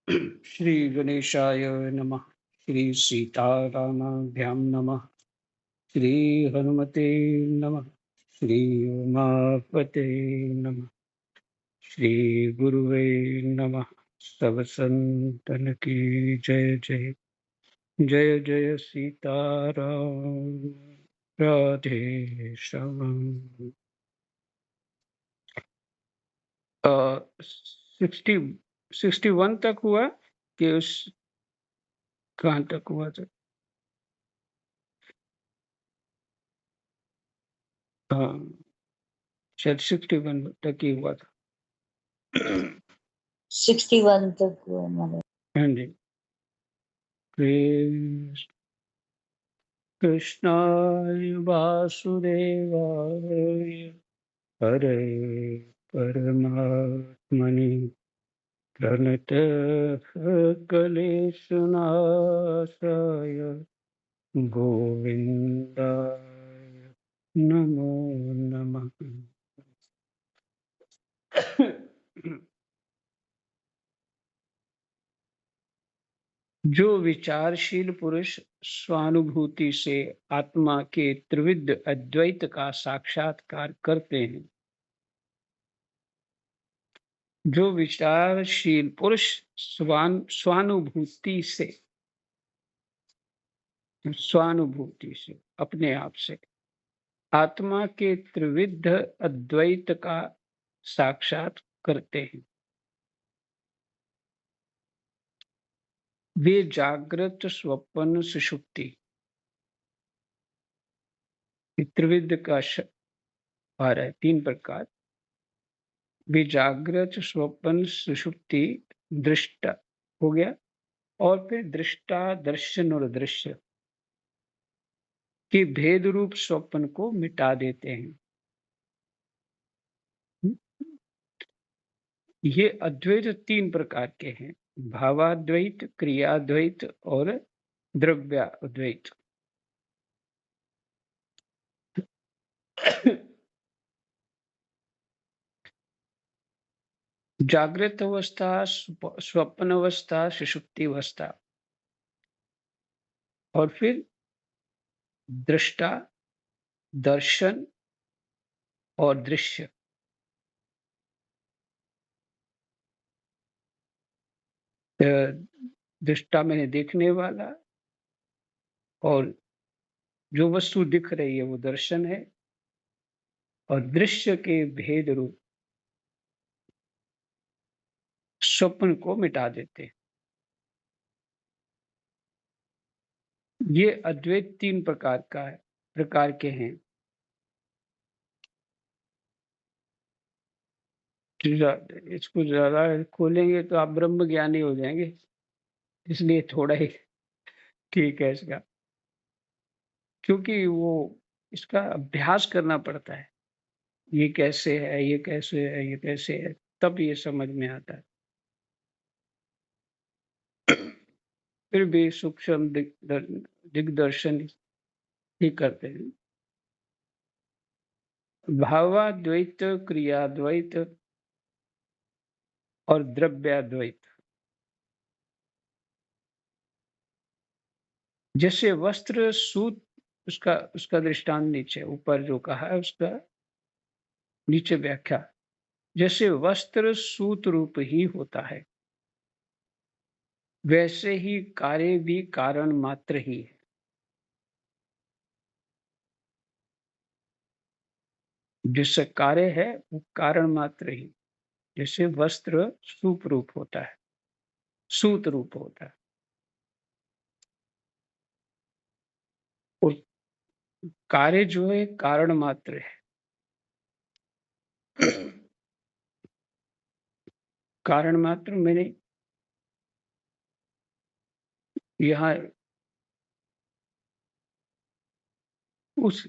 श्री गणेशाय नमः। श्री सीतारामाभ्यां नमः। श्री हनुमते नमः। श्री उमापते नमः। श्री गुरुवे नमः। सब संतन की जय जय। जय जय सीताराम। राधे श्याम। 61 तक हुआ कि उस कहाँ तक हुआ था? हाँ, शायद 61 तक ही हुआ था। 61 तक हुआ हमारा। हाँ जी। कृष्णाय वासुदेवाय हरे परमात्मने प्रणतः क्लेशनाशाय गोविन्दाय नमो नमः। जो विचारशील पुरुष स्वानुभूति से आत्मा के त्रिविध अद्वैत का साक्षात्कार करते हैं, जो विचारशील पुरुष स्वानुभूति से अपने आप से आत्मा के त्रिविध अद्वैत का साक्षात करते हैं, वे जागृत स्वप्न सुषुप्ति त्रिविध का आ रहा है 3 प्रकार। वे जागृत स्वप्न सुषुप्ति दृष्टा हो गया, और फिर दृष्टा दर्शन और दृश्य के भेद रूप स्वप्न को मिटा देते हैं। ये अद्वैत 3 प्रकार के हैं, भावाद्वैत, क्रियाद्वैत और द्रव्याद्वैत। जागृत अवस्था, स्वप्न अवस्था, सुषुप्ति अवस्था, और फिर दृष्टा, दर्शन और दृश्य। दृष्टा मैंने देखने वाला, और जो वस्तु दिख रही है वो दर्शन है, और दृश्य के भेद रूप स्वप्न को मिटा देते हैं। ये अद्वैत 3 प्रकार के हैं। इसको ज्यादा खोलेंगे तो आप ब्रह्म ज्ञानी हो जाएंगे, इसलिए थोड़ा ही ठीक है इसका, क्योंकि वो इसका अभ्यास करना पड़ता है। ये कैसे है, ये कैसे है, ये कैसे है, तब ये समझ में आता है। फिर भी सूक्ष्म दिग्दर्शन ही करते हैं। भावाद्वैत, क्रियाद्वैत और द्रव्याद्वैत। जैसे वस्त्र सूत, उसका दृष्टांत नीचे ऊपर जो कहा है उसका नीचे व्याख्या। जैसे वस्त्र सूत रूप ही होता है, वैसे ही कार्य भी कारण मात्र ही है। जिससे कार्य है वो कारण मात्र ही, जैसे वस्त्र सूप रूप होता है, सूत रूप होता है, और कार्य जो है कारण मात्र है। कारण मात्र मैंने यहाँ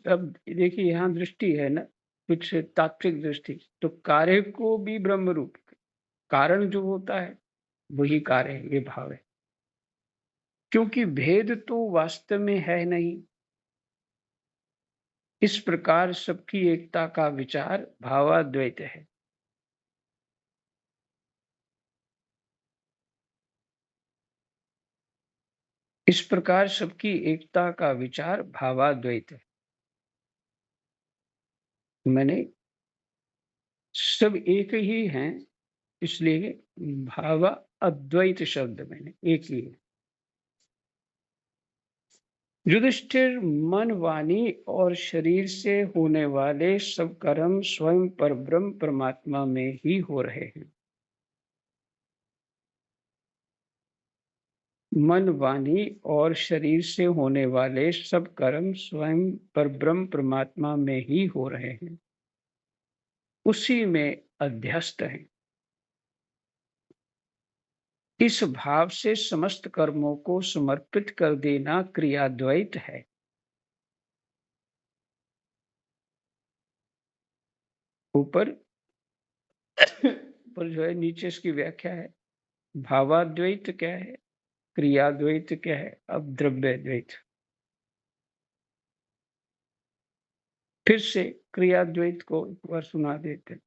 अब देखिए यहाँ दृष्टि है ना, कुछ तात्विक दृष्टि, तो कार्य को भी ब्रह्म रूप, कारण जो होता है वही कार्य है, ये भाव है। क्योंकि भेद तो वास्तव में है नहीं, इस प्रकार सबकी एकता का विचार भावाद्वैत है। इस प्रकार सबकी एकता का विचार भावाद्वैत है। मैंने सब एक ही हैं, इसलिए भाव अद्वैत शब्द मैंने एक ही है। युधिष्ठिर मन, वाणी और शरीर से होने वाले सब कर्म स्वयं पर ब्रह्म परमात्मा में ही हो रहे हैं। मन, वाणी और शरीर से होने वाले सब कर्म स्वयं पर ब्रह्म परमात्मा में ही हो रहे हैं, उसी में अध्यस्त हैं। इस भाव से समस्त कर्मों को समर्पित कर देना क्रियाद्वैत है। ऊपर पर जो है नीचे इसकी व्याख्या है। भावाद्वैत क्या है, क्रियाद्वैत क्या है, अब द्रव्याद्वैत। फिर से क्रियाद्वैत को एक बार सुना देते हैं।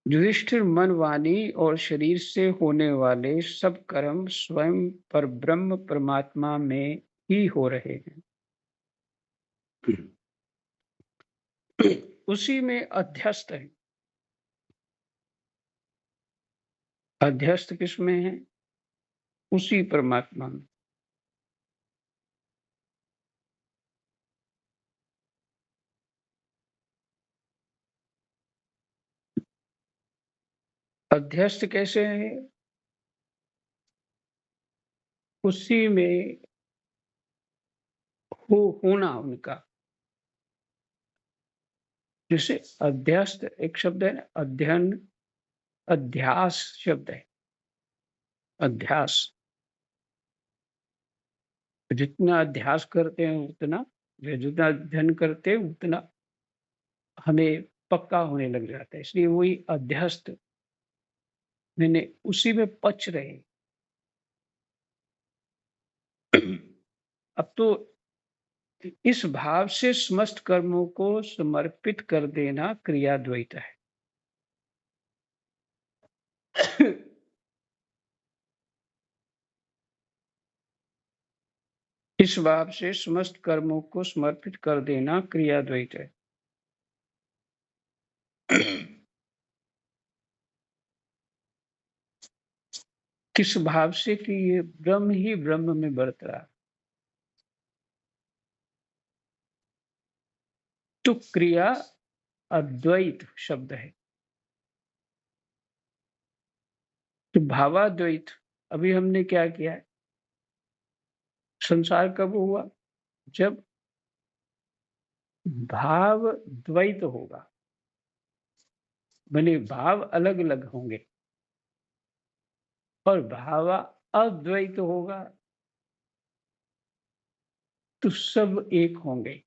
युधिष्ठिर मन, वाणी और शरीर से होने वाले सब कर्म स्वयं पर ब्रह्म परमात्मा में ही हो रहे हैं, उसी में अध्यस्त है। अध्यस्त किसमें है? उसी परमात्मा में। अध्यस्त कैसे है? उसी में होना उनका। जैसे अध्यस्त एक शब्द है ना, अध्ययन, अध्यास शब्द है। अध्यास, जितना अध्यास करते हैं उतना, जितना अध्ययन करते हैं उतना हमें पक्का होने लग जाता है, इसलिए वही अध्यस्त, मैंने उसी में पच रहे। अब तो इस भाव से समस्त कर्मों को समर्पित कर देना क्रियाद्वैत है। इस भाव से समस्त कर्मों को समर्पित कर देना क्रियाद्वैत है। किस भाव से कि ये ब्रह्म ही ब्रह्म में बरत रहा। तो क्रिया अद्वैत शब्द है। तो भावाद्वैत, अभी हमने क्या किया है? संसार कब हुआ? जब भाव द्वैत होगा, भले भाव अलग अलग होंगे, और भाव अद्वैत होगा तो सब एक होंगे।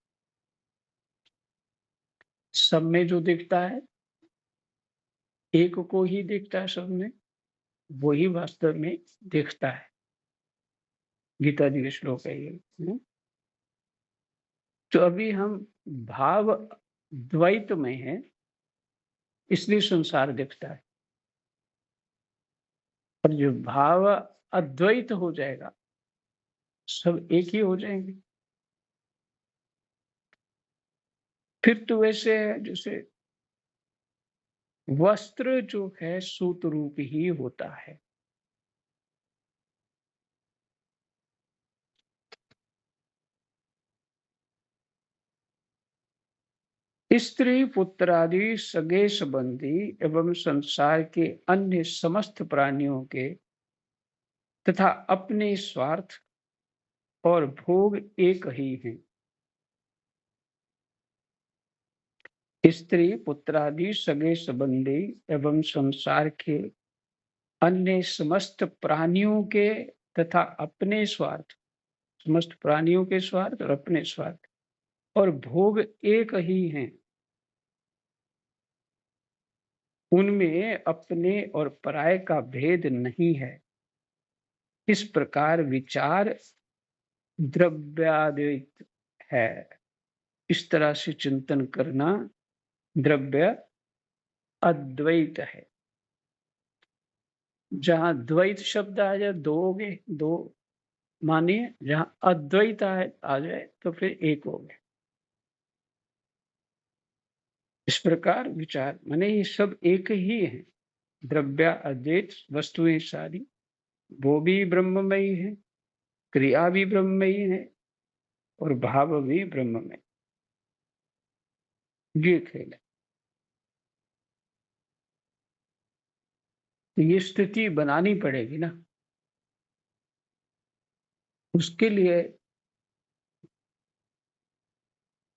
सब में जो दिखता है, एक को ही दिखता है सब में, वही वास्तव में दिखता है। गीता जी का श्लोक है ये। तो अभी हम भाव द्वैत में हैं, इसलिए संसार दिखता है। और जो भाव अद्वैत हो जाएगा, सब एक ही हो जाएंगे। फिर तो वैसे है जैसे वस्त्र जो है सूत रूप ही होता है। स्त्री पुत्रादि सगे संबंधी एवं संसार के अन्य समस्त प्राणियों के तथा अपने स्वार्थ और भोग एक ही हैं। स्त्री पुत्रादि सगे संबंधी एवं संसार के अन्य समस्त प्राणियों के तथा अपने स्वार्थ, समस्त प्राणियों के स्वार्थ और अपने स्वार्थ और भोग एक ही हैं। उनमें अपने और पराये का भेद नहीं है। इस प्रकार विचार द्रव्याद्वैत है। इस तरह से चिंतन करना द्रव्य अद्वैत है। जहाँ द्वैत शब्द आ जाए, दो हो गए, दो मानिए, जहाँ अद्वैत आ जाए तो फिर एक हो गए। इस प्रकार विचार माने ये सब एक ही है। द्रव्य अद्वैत, वस्तुएं सारी वो भी ब्रह्ममयी है, क्रिया भी ब्रह्ममयी है और भाव भी ब्रह्ममय। ये खेल है। तो ये स्थिति बनानी पड़ेगी ना। उसके लिए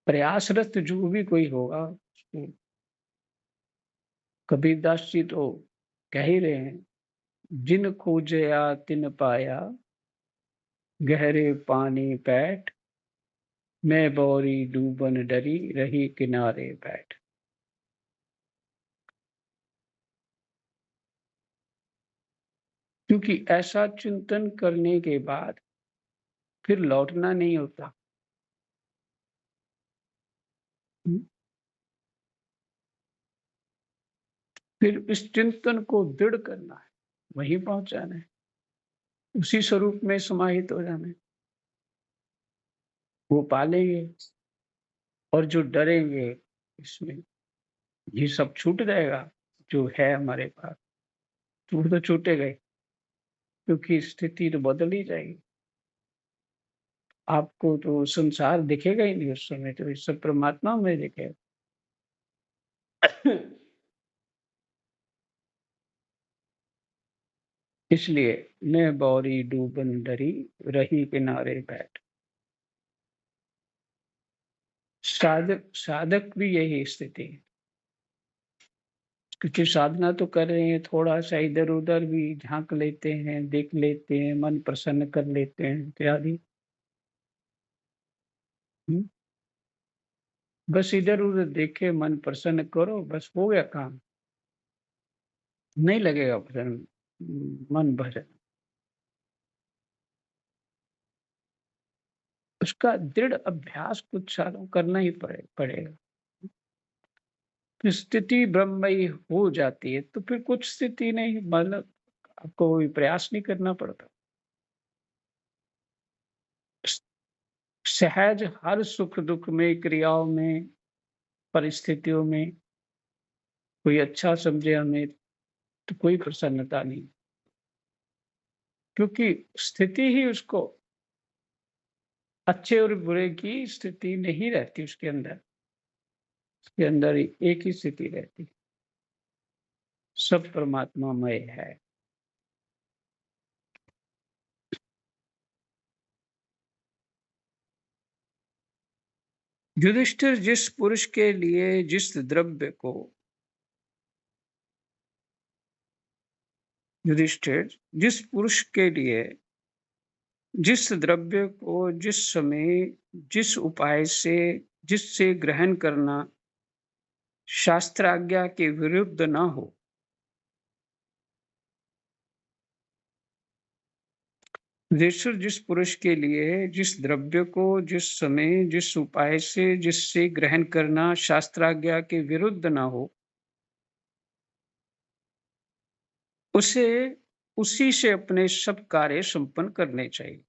प्रयासरत जो भी कोई होगा, उसको कबीरदास जी तो कह ही रहे हैं, जिन खोजया तिन पाया, गहरे पानी पैठ, मैं बौरी डूबन डरी, रही किनारे बैठ। क्योंकि ऐसा चिंतन करने के बाद फिर लौटना नहीं होता। फिर इस चिंतन को दृढ़ करना है, वहीं पहुंच जाना है, उसी स्वरूप में समाहित हो जाना है। वो पालेंगे और जो डरेंगे इसमें, ये सब छूट जाएगा जो है हमारे पास, तो वो तो छूटेगा ही, क्योंकि स्थिति तो बदल ही जाएगी। आपको तो संसार दिखेगा ही नहीं उस समय, तो इस सब परमात्मा में दिखेगा। इसलिए मैं बौरी डूबन डरी, रही किनारे बैठ। साधक साधक भी यही स्थिति है, क्योंकि साधना तो कर रहे हैं, थोड़ा सा इधर उधर भी झांक लेते हैं, देख लेते हैं, मन प्रसन्न कर लेते हैं इत्यादि। बस इधर उधर देखे, मन प्रसन्न करो, बस हो गया काम। नहीं लगेगा मन भजन। उसका दृढ़ अभ्यास कुछ सालों करना ही पड़ेगा। स्थिति ब्रह्ममयी हो जाती है तो फिर कुछ स्थिति नहीं, मतलब आपको कोई प्रयास नहीं करना पड़ता। सहज हर सुख दुख में, क्रियाओं में, परिस्थितियों में कोई अच्छा समझे हमें तो कोई प्रसन्नता नहीं, क्योंकि स्थिति ही उसको, अच्छे और बुरे की स्थिति नहीं रहती उसके अंदर। उसके अंदर एक ही स्थिति रहती, सब परमात्मामय है। युधिष्ठिर जिस पुरुष के लिए जिस द्रव्य को, युधिष्ठिर जिस पुरुष के लिए जिस द्रव्य को जिस समय जिस उपाय से जिससे ग्रहण करना शास्त्राज्ञा के विरुद्ध न हो, युधिष्ठिर जिस पुरुष के लिए जिस द्रव्य को जिस समय जिस उपाय से जिससे ग्रहण करना शास्त्राज्ञा के विरुद्ध न हो, उसे उसी से अपने सब कार्य संपन्न करने चाहिए।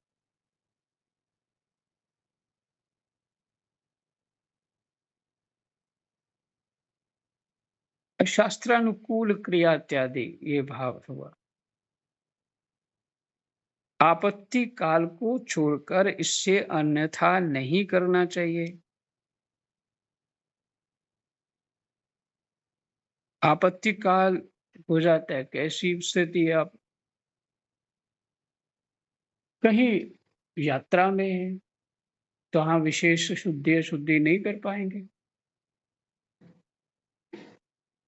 शास्त्रानुकूल क्रिया इत्यादि ये भाव हुआ। आपत्ति काल को छोड़कर इससे अन्यथा नहीं करना चाहिए। आपत्ति काल हो जाता है, कैसी स्थिति है, आप कहीं यात्रा में हैं, तो वहाँ विशेष शुद्धि अशुद्धि नहीं कर पाएंगे,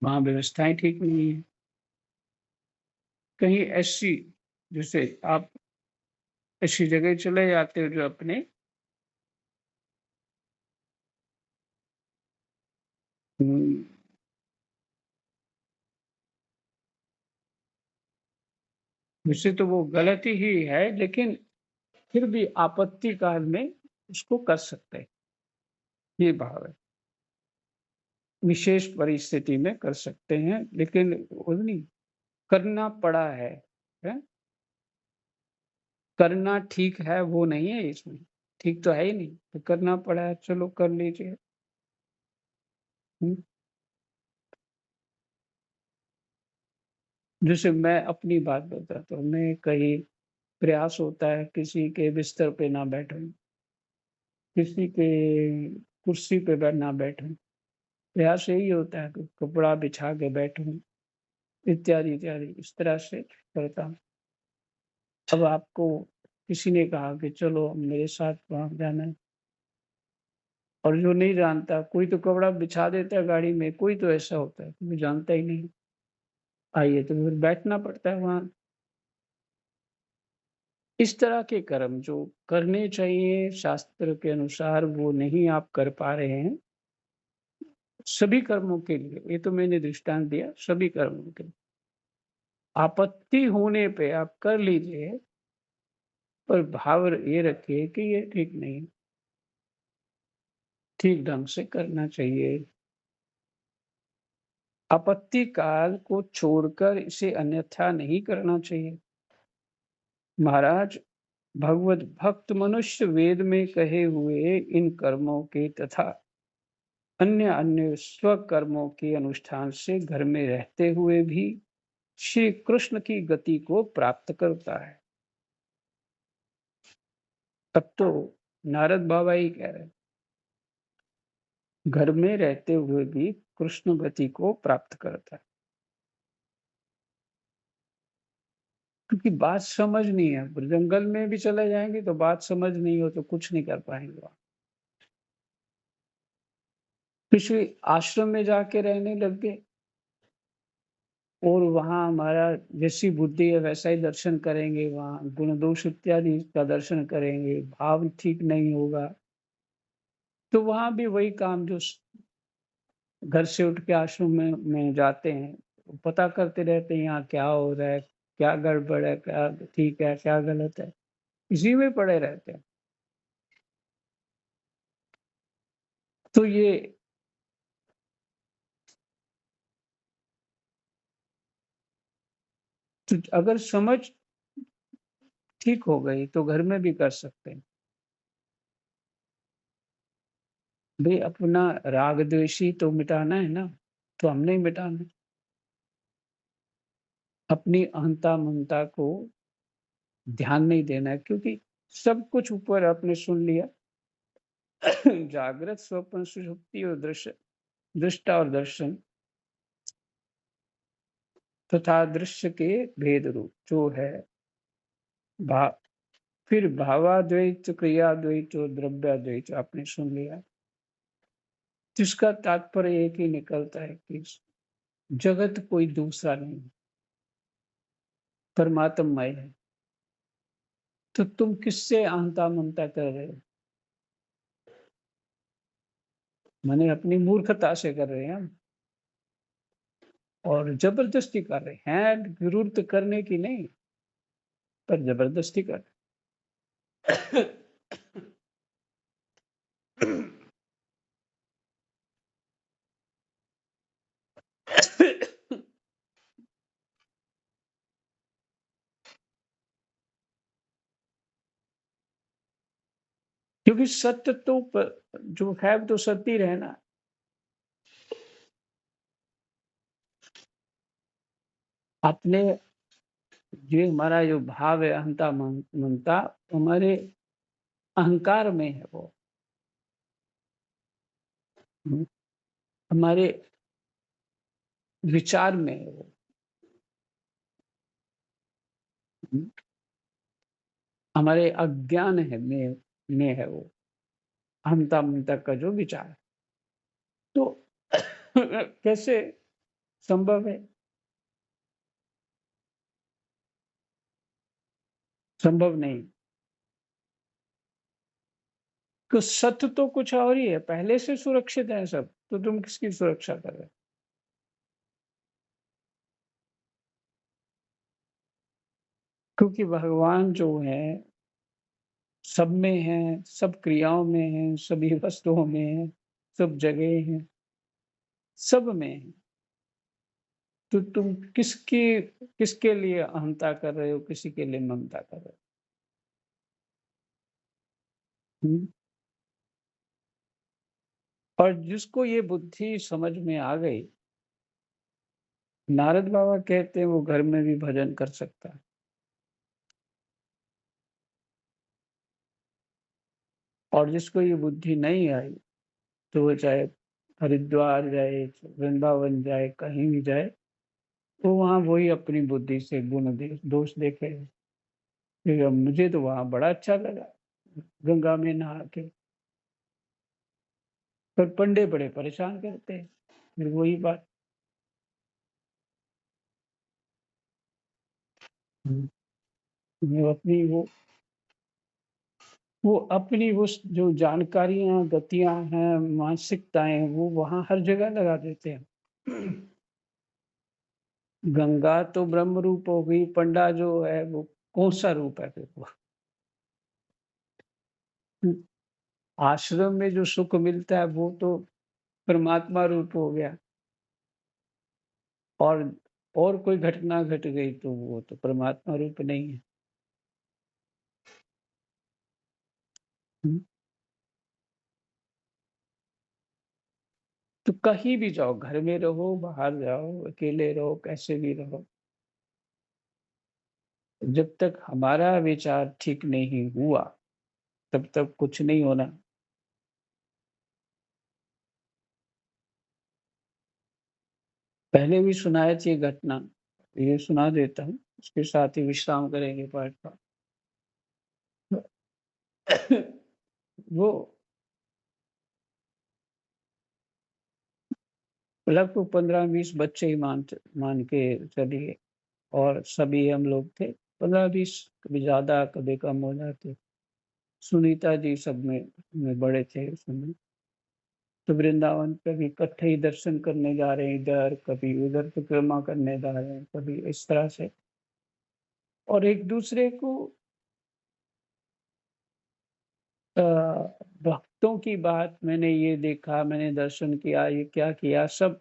वहाँ व्यवस्थाएं ठीक नहीं है। कहीं ऐसी, जैसे आप ऐसी जगह चले जाते हो जो अपने वैसे तो वो गलत ही है, लेकिन फिर भी आपत्ति काल में उसको कर सकते हैं, ये भाव है। विशेष परिस्थिति में कर सकते हैं, लेकिन वो नहीं, करना पड़ा है? करना ठीक है वो नहीं है इसमें, ठीक तो है ही नहीं, तो करना पड़ा है चलो कर लीजिए। हुँ, जैसे मैं अपनी बात बताता हूँ, मैं कहीं प्रयास होता है किसी के बिस्तर पे ना बैठूँ, किसी के कुर्सी पे ना बैठूँ, प्रयास यही होता है कि कपड़ा बिछा के बैठूँ, इत्यादि, इस तरह से करता हूँ। अब आपको किसी ने कहा कि चलो मेरे साथ वहाँ जाना है और जो नहीं जानता, कोई तो कपड़ा बिछा देता है गाड़ी में, कोई तो ऐसा होता है, कोई जानता ही नहीं। आइए तो फिर बैठना पड़ता है वहाँ। इस तरह के कर्म जो करने चाहिए शास्त्र के अनुसार वो नहीं आप कर पा रहे हैं, सभी कर्मों के लिए, ये तो मैंने दृष्टांत दिया सभी कर्मों के लिए। आपत्ति होने पे आप कर लीजिए, पर भाव ये रखिए कि ये ठीक नहीं, ठीक ढंग से करना चाहिए। आपत्ति काल को छोड़कर इसे अन्यथा नहीं करना चाहिए। महाराज भगवत भक्त मनुष्य वेद में कहे हुए इन कर्मों के तथा अन्य स्वकर्मों के अनुष्ठान से घर में रहते हुए भी श्री कृष्ण की गति को प्राप्त करता है। तब तो नारद बाबा ही कह रहे हैं, घर में रहते हुए भी कृष्ण गति को प्राप्त करता है। क्योंकि बात समझ नहीं है, जंगल में भी चले जाएंगे तो बात समझ नहीं हो तो कुछ नहीं कर पाएंगे वहां। किसी आश्रम में जाके रहने लग गए और वहाँ हमारा जैसी बुद्धि है वैसा ही दर्शन करेंगे, वहाँ गुण दोष इत्यादि का दर्शन करेंगे, भाव ठीक नहीं होगा, तो वहाँ भी वही काम जो घर से उठ के आश्रम में जाते हैं, पता करते रहते हैं यहाँ क्या हो रहा है, क्या गड़बड़ है, क्या ठीक है, क्या गलत है, इसी में पड़े रहते हैं। तो ये तो अगर समझ ठीक हो गई तो घर में भी कर सकते हैं। भाई अपना राग द्वेषी तो मिटाना है ना, तो हमने ही मिटाना है। अपनी अहंता ममता को ध्यान नहीं देना है, क्योंकि सब कुछ ऊपर आपने सुन लिया। जागृत स्वप्न सुषुप्ति और दृश्य, दृष्टा और दर्शन तथा दृश्य के भेद रूप जो है भा, फिर भावाद्वैत क्रियाद्वैत और द्रव्याद्वैत आपने सुन लिया, जिसका तात्पर्य एक ही निकलता है कि जगत कोई दूसरा नहीं, परमात्ममय है। तो तुम किससे अहंता ममता कर रहे हो? माने अपनी मूर्खता से कर रहे हैं हम, और जबरदस्ती कर रहे हैं, जरूरत करने की नहीं, पर जबरदस्ती कर रहे हैं। क्योंकि सत्य तो जो है तो सत्य ही रहना। अपने ये हमारा जो भाव है अहंता ममता, हमारे अहंकार में है वो, हमारे विचार में है वो, हमारे अज्ञान है में है वो, अहंता ममता का जो विचार है। तो कैसे संभव है? संभव नहीं। तो सत्य तो कुछ और ही है, पहले से सुरक्षित है सब, तो तुम किसकी सुरक्षा कर रहे हो? क्योंकि भगवान जो है सब में है, सब क्रियाओं में है, सभी वस्तुओं में है, सब जगह है, सब में है। तो तुम किसके लिए अहंता कर रहे हो, किसी के लिए ममता कर रहे हो? हुँ। और जिसको ये बुद्धि समझ में आ गई, नारद बाबा कहते हैं वो घर में भी भजन कर सकता है। और जिसको ये बुद्धि नहीं आई, तो वो चाहे हरिद्वार जाए, वृंदावन जाए, कहीं भी जाए, तो वहाँ वही अपनी बुद्धि से गुण दोष देखेगा। कि मुझे तो वहाँ बड़ा अच्छा लगा, गंगा में नहा के। पर पंडे बड़े परेशान करते हैं, फिर वही बात। हुँ। वो अपनी वो अपनी वो जो जानकारियाँ, गतियाँ हैं, मानसिकताएँ, वो वहाँ हर जगह लगा देते हैं। गंगा तो ब्रह्म रूप हो गई, पंडा जो है वो कौन-सा रूप है फिर वो? हुँ, आश्रम में जो सुख मिलता है वो तो परमात्मा रूप हो गया। और और कोई घटना घट गई तो वो तो परमात्मा रूप नहीं है। हुँ, तो कहीं भी जाओ, घर में रहो, बाहर जाओ, अकेले रहो, कैसे भी रहो, जब तक हमारा विचार ठीक नहीं हुआ, तब तक कुछ नहीं होना। पहले भी सुनाई थी ये घटना, ये सुना देता हूँ, उसके साथ ही विश्राम करेंगे पाठ का। वो लगभग 15-20 बच्चे ही मान के चलिए, और सभी हम लोग थे। 15-20, कभी ज़्यादा, कभी कम हो जाते। सुनीता जी सब में बड़े थे उस समय। तो वृंदावन कभी इकट्ठे ही दर्शन करने जा रहे हैं इधर, कभी उधर परिक्रमा करने जा रहे हैं, कभी इस तरह से। और एक-दूसरे को अ, भक्तों की बात, मैंने ये देखा, मैंने दर्शन किया, ये क्या किया, सब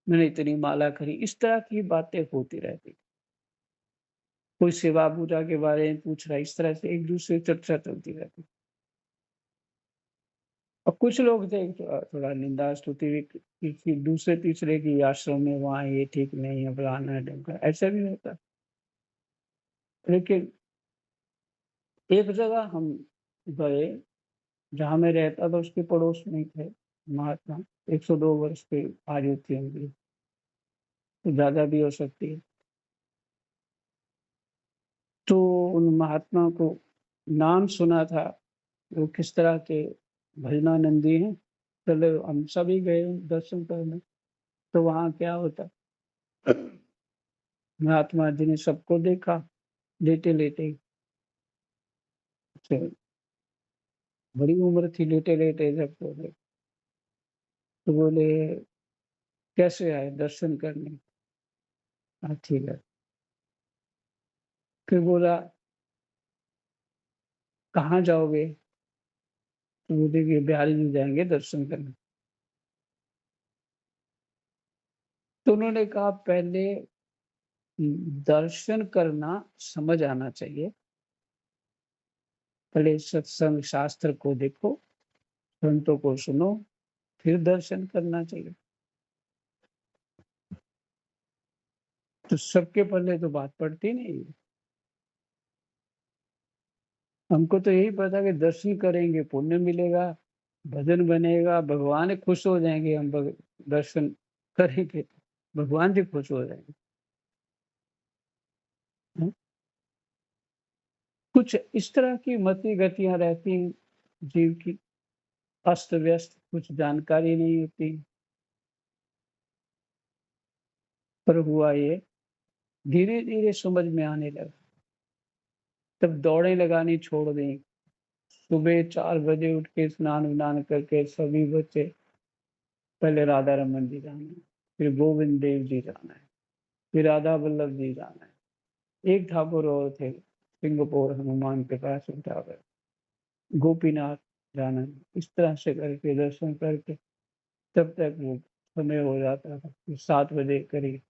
मैंने इतनी माला करी, इस तरह की बातें होती रहती। कोई सेवा-पूजा के बारे में पूछ रहा है, इस तरह से एक-दूसरे चर्चा चलती रहती। और कुछ लोग थे थोड़ा निंदा स्तुति भी किसी दूसरे-तीसरे की आश्रम में, वहाँ ये ठीक नहीं है, फलाना है, ढिमका, ऐसा भी होता है। लेकिन एक जगह हम गए, जहाँ मैं रहता था उसके पड़ोस में ही थे महात्मा, 102 वर्ष की आयु थी उनकी, तो ज़्यादा भी हो सकती है। तो उन महात्मा को नाम सुना था, वो किस तरह के भजनानंदी हैं। चलो हम सभी गए दर्शन करने, तो वहाँ क्या होता, महात्मा जी ने सबको देखा, लेटे-लेटे ही। तो बड़ी उम्र थी, लेटे-लेटे सबको तो बोले, "कैसे आए दर्शन करने?" हाँ, ठीक है। फिर बोला, "कहाँ जाओगे?" तो बोले कि बिहारी जी जाएँगे दर्शन करने। तो उन्होंने कहा, "पहले दर्शन करना समझ आना चाहिए। पहले सत्संग शास्त्र को देखो, संतों को सुनो, फिर दर्शन करना चाहिए।" तो सबके पल्ले तो बात पड़ती नहीं है। हमको तो यही पता कि दर्शन करेंगे, पुण्य मिलेगा, भजन बनेगा, भगवान खुश हो जाएँगे, हम दर्शन करेंगे, भगवान जी खुश हो जाएँगे। हुँ, कुछ इस तरह की मति गतियाँ रहती हैं जीव की, अस्त-व्यस्त, कुछ जानकारी नहीं होती। पर हुआ ये, धीरे-धीरे समझ में आने लगा, तब दौड़ें लगानी छोड़ दी। सुबह 4 बजे उठ के स्नान-विनान करके सभी बच्चे, पहले राधा रमन जी जाना है, फिर गोविंद देव जी जाना है, फिर राधा वल्लभ जी जाना है। एक ठाकुर और थे, सिंगापुर हनुमान के पास एक ठाकुर, गोपीनाथ जाना है। इस तरह से करके दर्शन करके तब तक वो समय हो जाता था, फिर 7 बजे करीब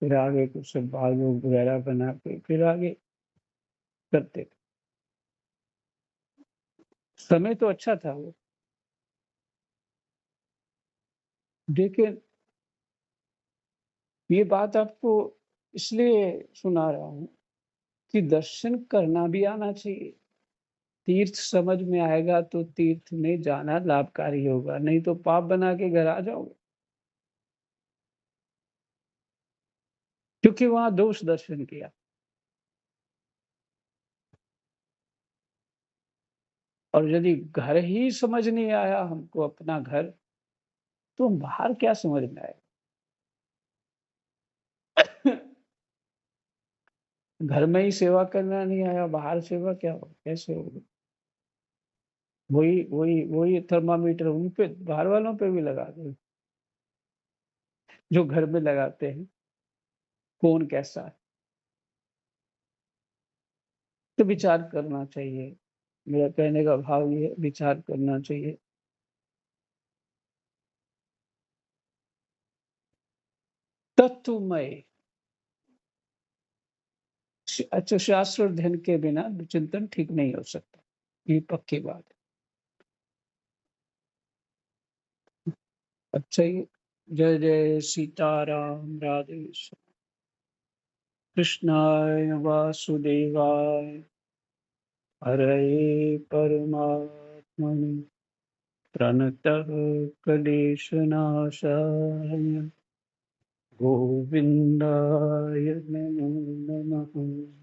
फिर आगे कुछ बाग वगैरह बना के फिर आगे करते थे। समय तो अच्छा था वो। देखिए, ये बात आपको इसलिए सुना रहा हूँ कि दर्शन करना भी आना चाहिए। तीर्थ समझ में आएगा तो तीर्थ में जाना लाभकारी होगा, नहीं तो पाप बना के घर आ जाओगे। क्योंकि वहाँ दोष दर्शन किया। और यदि घर ही समझ नहीं आया हमको अपना घर, तो हम बाहर क्या समझ में आएगा? घर में ही सेवा करना नहीं आया, बाहर सेवा क्या हो कैसे होगी? वही थर्मामीटर उन पे बाहर वालों पे भी लगा दो, जो घर में लगाते हैं, कौन कैसा है? तो विचार करना चाहिए। मेरा कहने का भाव ये है, विचार करना चाहिए। तत्वमय अच्छा, शास्त्र अध्ययन के बिना चिंतन ठीक नहीं हो सकता, ये पक्की बात है। अच्छा ही। जय जय सीताराम, राधे श्याम। कृष्णाय वासुदेवाय हरये परमात्मने प्रणतः क्लेशनाशाय गोविन्दाय नमो नमः।